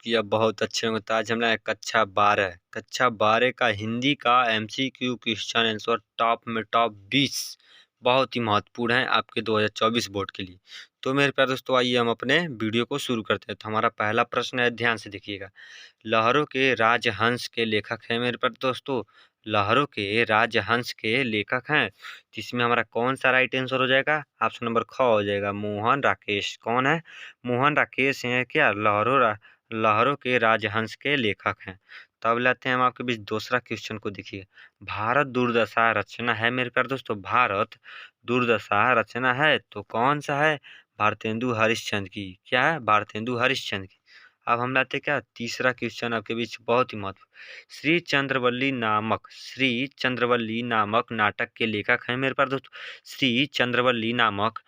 कि अब बहुत अच्छे होंगे। तो आज हम लाए कक्षा 12 का हिंदी का MCQ क्वेश्चन आंसर टॉप में टॉप 20 बहुत ही महत्वपूर्ण है आपके 2024 बोर्ड के लिए। तो मेरे प्यारे दोस्तों, आइए हम अपने वीडियो को शुरू करते हैं। तो हमारा पहला प्रश्न है, ध्यान से देखिएगा। लहरों के राजहंस के लेखक हैं मेरे प्यारे दोस्तों, लहरों के राजहंस के लेखक हैं। तो इसमें हमारा कौन सा राइट आंसर हो जाएगा? ऑप्शन नंबर ख हो जाएगा, मोहन राकेश। कौन है? मोहन राकेश हैं क्या लहरों के राजहंस के लेखक हैं। तो अब लाते हैं हम आपके बीच दूसरा क्वेश्चन को। देखिए, भारत दुर्दशा रचना है मेरे प्यारे दोस्तों, भारत दुर्दशा रचना है तो कौन सा है? भारतेंदु हरिश्चंद्र की। क्या है? भारतेंदु हरिश्चंद्र की। अब हम लाते क्या तीसरा क्वेश्चन आपके बीच, बहुत ही महत्व। श्री चंद्रवल्ली नामक नाटक के लेखक हैं मेरे पास दोस्तों, श्री चंद्रवल्ली नामक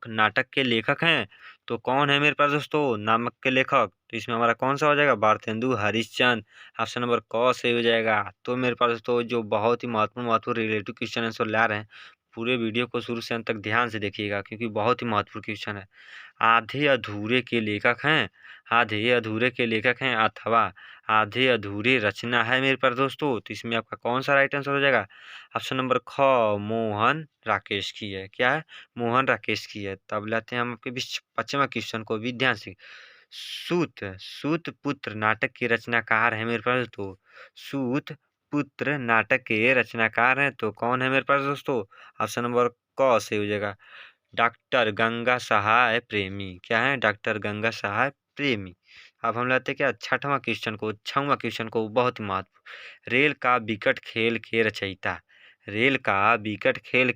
नाटक के लेखक हैं। तो कौन है मेरे पास दोस्तों नामक के लेखक? तो इसमें हमारा कौन सा हो जाएगा? भारतेंदु हरिश्चंद्र। ऑप्शन नंबर क से हो जाएगा। तो मेरे पास दोस्तों जो बहुत ही महत्वपूर्ण रिलेटिव क्वेश्चन आंसर ला रहे हैं, पूरे वीडियो को शुरू से अंत तक ध्यान से देखिएगा क्योंकि बहुत ही महत्वपूर्ण क्वेश्चन है। आधे अधूरे के लेखक हैं, आधे अधूरे के लेखक हैं अथवा आधे अधूरे रचना है मेरे पास दोस्तों। तो इसमें आपका कौन सा राइट आंसर हो जाएगा? ऑप्शन नंबर ख, मोहन राकेश की है। क्या है? मोहन राकेश की है। तब लाते हैं हम आपके बीच पांचवा क्वेश्चन को भी ध्यान से। सूत पुत्र नाटक के रचनाकार है मेरे पास दोस्तों, सूत पुत्र नाटक के रचनाकार हैं। तो कौन है मेरे पास दोस्तों? ऑप्शन नंबर क से हो जाएगा, डॉक्टर गंगा सहाय प्रेमी। क्या है? डॉक्टर गंगा सहाय प्रेमी। अब हम लाते क्या छठवां क्वेश्चन को, बहुत ही महत्व। रेल का विकट खेल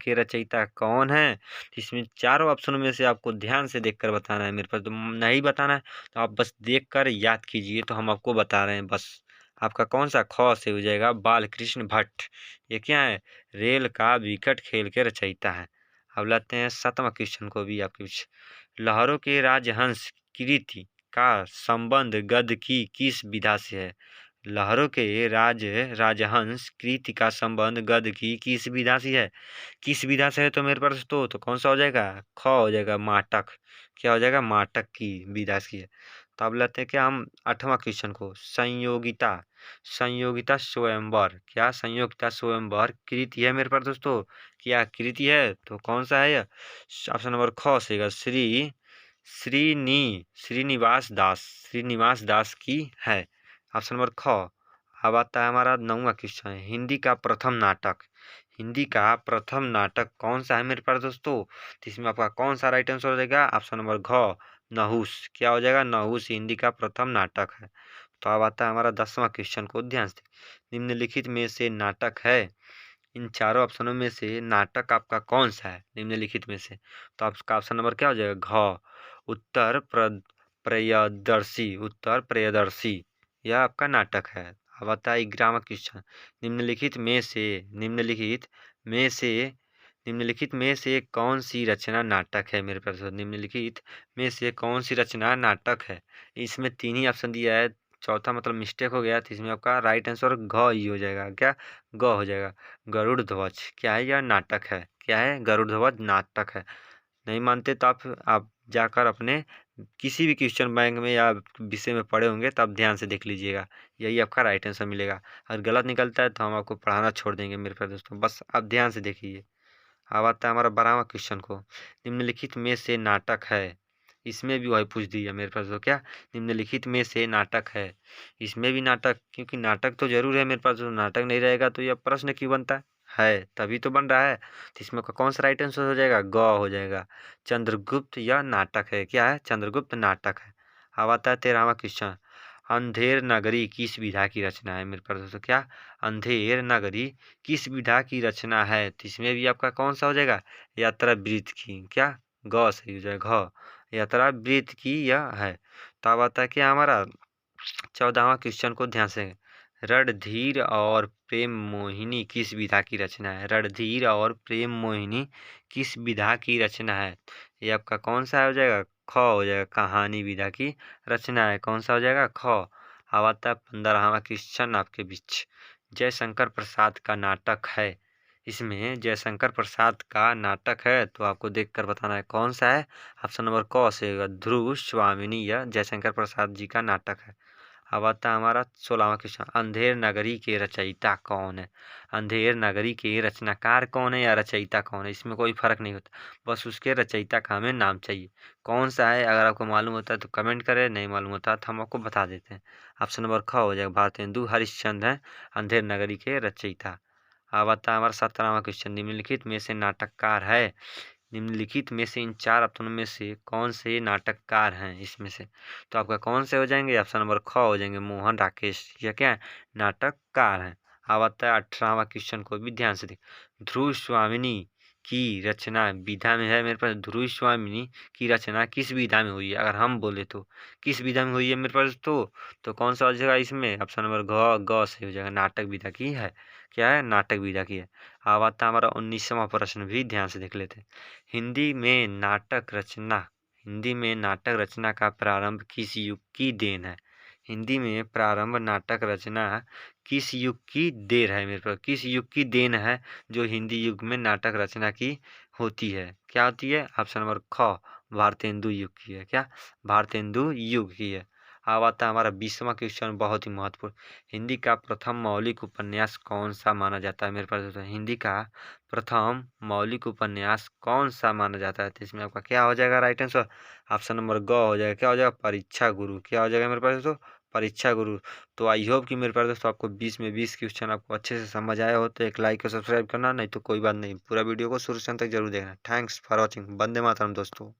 के रचयिता कौन है? इसमें चारों ऑप्शनों में से आपको ध्यान से देखकर बताना है। मेरे पास तो नहीं बताना है, तो आप बस देखकर याद कीजिए। तो हम आपको बता रहे हैं बस। आपका कौन सा ख से हो जाएगा, बालकृष्ण भट्ट। ये क्या है? रेल का विकट खेल के रचयिता है। अब लाते हैं सातवां क्वेश्चन को भी आपके बीच। लहरों के राजहंस कृति का संबंध गद्य की किस विधा से है? लहरों के राजहंस कृति का संबंध गद्य की किस विधा से है? किस विधा से है? तो मेरे पास तो कौन सा हो जाएगा? ख हो जाएगा, माटक। क्या हो जाएगा? माटक की विधा से है। तो अब लेते हैं क्या हम आठवां क्वेश्चन को। संयोगिता स्वयंवर। क्या संयोगिता स्वयंवर कृति है मेरे पास दोस्तों? क्या कृति है? तो कौन सा है? ऑप्शन नंबर ख से श्रीनिवास दास की है। ऑप्शन नंबर ख। अब आता है हमारा नौवां क्वेश्चन, हिंदी का प्रथम नाटक कौन सा है मेरे पास दोस्तों? तो इसमें आपका कौन सा राइट आंसर हो जाएगा? ऑप्शन नंबर घ, नहुस। क्या हो जाएगा? नहुस हिंदी का प्रथम नाटक है। तो अब आता है हमारा 10वां क्वेश्चन को, ध्यान से। निम्नलिखित में से नाटक है, इन चारों ऑप्शनों में से नाटक आपका कौन सा है निम्नलिखित में से? तो आपका ऑप्शन नंबर क्या हो जाएगा? घ, उत्तर प्रियदर्शी यह आपका नाटक है। अब आता है 11वां क्वेश्चन। निम्नलिखित में से कौन सी रचना नाटक है मेरे पास? निम्नलिखित में से कौन सी रचना नाटक है? इसमें तीन ही ऑप्शन दिया है, चौथा मतलब मिस्टेक हो गया। तो इसमें आपका राइट आंसर घ ही हो जाएगा। क्या? ग हो जाएगा, गरुड़ ध्वज। क्या है? यह नाटक है। क्या है? गरुड़ ध्वज नाटक है। नहीं मानते तो आप जाकर अपने किसी भी क्वेश्चन बैंक में या विषय में पढ़े होंगे तब ध्यान से देख लीजिएगा, यही आपका राइट आंसर मिलेगा। अगर गलत निकलता है तो हम आपको पढ़ाना छोड़ देंगे मेरे प्यारे दोस्तों, बस आप ध्यान से देखिए। अब आता है हमारा 12वां क्वेश्चन को। निम्नलिखित में से नाटक है, इसमें भी वही पूछ दिया मेरे पास। तो क्या निम्नलिखित में से नाटक है? इसमें भी नाटक, क्योंकि नाटक तो जरूर है मेरे पास। जो नाटक नहीं रहेगा तो यह प्रश्न क्यों बनता है? तभी तो बन रहा है। तो इसमें का कौन सा राइट आंसर हो जाएगा? ग हो जाएगा, चंद्रगुप्त यह नाटक है। क्या है? चंद्रगुप्त नाटक है। अब आता है 13वां क्वेश्चन। अंधेर नगरी किस विधा की रचना है मेरे पास दोस्तों? क्या? अंधेर नगरी किस विधा की रचना है? तो इसमें भी आपका कौन सा हो जाएगा? यात्रा वृत्त की। क्या? ग सही हो जाएगा, घ, यात्रा वृत्त की यह है। तो अब आता है क्या हमारा 14वां क्वेश्चन को, ध्यान से। रणधीर और प्रेम मोहिनी किस विधा की रचना है? रणधीर और प्रेम मोहिनी किस विधा की रचना है? ये आपका कौन सा हो जाएगा? ख हो जाएगा, कहानी विधा की रचना है। कौन सा हो जाएगा? ख। अब आता है 15वां क्वेश्चन आपके बीच। जयशंकर प्रसाद का नाटक है, इसमें जयशंकर प्रसाद का नाटक है, तो आपको देखकर बताना है कौन सा है। ऑप्शन नंबर क से होगा ध्रुव स्वामिनी, यह जयशंकर प्रसाद जी का नाटक है। अब आता है हमारा 16वां क्वेश्चन, अंधेर नगरी के रचयिता कौन है। अंधेर नगरी के रचनाकार कौन है या रचयिता कौन है, इसमें कोई फर्क नहीं होता, बस उसके रचयिता का हमें नाम चाहिए। कौन सा है, अगर आपको मालूम होता है तो कमेंट करें, नहीं मालूम होता तो हम आपको बता देते हैं। ऑप्शन नंबर ख हो जाएगा, भारतेंदु हरिश्चंद्र है अंधेर नगरी के रचयिता। अब आता है हमारा 17वां क्वेश्चन, निम्नलिखित में से नाटककार है, निम्नलिखित में से इन 4 ऑप्शनों में से कौन से नाटककार हैं इसमें से, तो आपका कौन से हो जाएंगे, ऑप्शन नंबर ख हो जाएंगे, मोहन राकेश, यह क्या है, नाटककार हैं। अब आता है 18वां क्वेश्चन को भी ध्यान से देख, ध्रुव स्वामिनी की रचना विधा में है मेरे पास, ध्रुव स्वामिनी की रचना किस विधा में हुई है, अगर हम बोले तो किस विधा में हुई है मेरे पास, तो कौन सा हो जाएगा इसमें, ऑप्शन नंबर ग से हो जाएगा, नाटक विधा की है, क्या है, नाटक विधा की है। अब आता है हमारा 19वां प्रश्न, भी ध्यान से देख लेते हैं। हिंदी में नाटक रचना, हिंदी में नाटक रचना का प्रारंभ किस युग की देन है। हिंदी में प्रारंभ नाटक रचना किस युग की देर है मेरे पास, किस युग की देन है जो हिंदी युग में नाटक रचना की होती है, क्या होती है, ऑप्शन नंबर ख भारतेंदु युग की है, क्या, भारतेंदु युग की है। अब आता है हमारा 20वां क्वेश्चन, बहुत ही महत्वपूर्ण, हिंदी का प्रथम मौलिक उपन्यास कौन सा माना जाता है मेरे पास, तो हिंदी का प्रथम मौलिक उपन्यास कौन सा माना जाता है, तो इसमें आपका क्या हो जाएगा राइट आंसर, ऑप्शन नंबर ग हो जाएगा, क्या हो जाएगा, परीक्षा गुरु, क्या हो जाएगा मेरे पास तो परीक्षा गुरु। तो आई होप कि मेरे पास दोस्तों आपको 20 में 20 क्वेश्चन आपको अच्छे से समझ आया हो, तो एक लाइक और सब्सक्राइब करना, नहीं तो कोई बात नहीं, पूरा वीडियो को शुरू से अंत तक जरूर देखना। Thanks for watching, Vande Mataram दोस्तों।